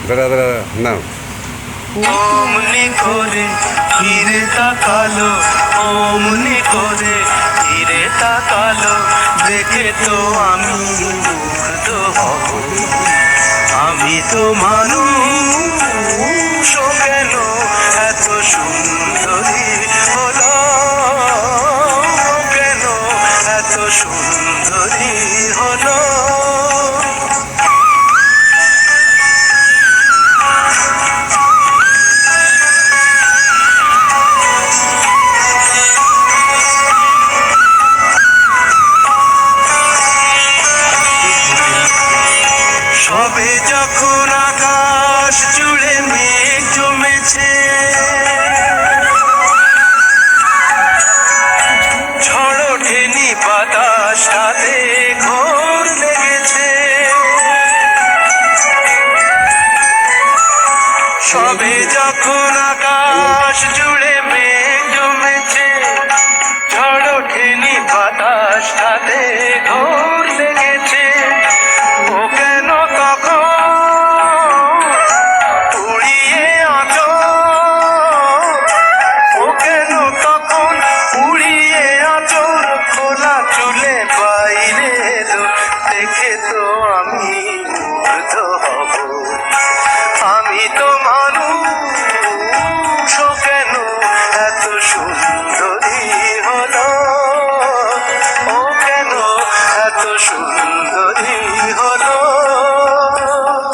দাঁড়া দাঁড়া না অমনি করে ফিরে তাকালো, অমনি করে ফিরে তাকালো, দেখে তো আমি মুগ্ধ হব। আমি তো মানুষ কেন এত সুন্দরী হলো, কেন এত সুন্দরী হলো। সবে যখন আকাশ জুড়ে মেঘ জমেছে, ঝড় ওঠেনি বাতাসটাতে ঘোর লেগেছে। সবে যখন আকাশ জুড়ে মেঘ জমেছে, ঝড় ওঠেনি বাতাসটাতে ঘোর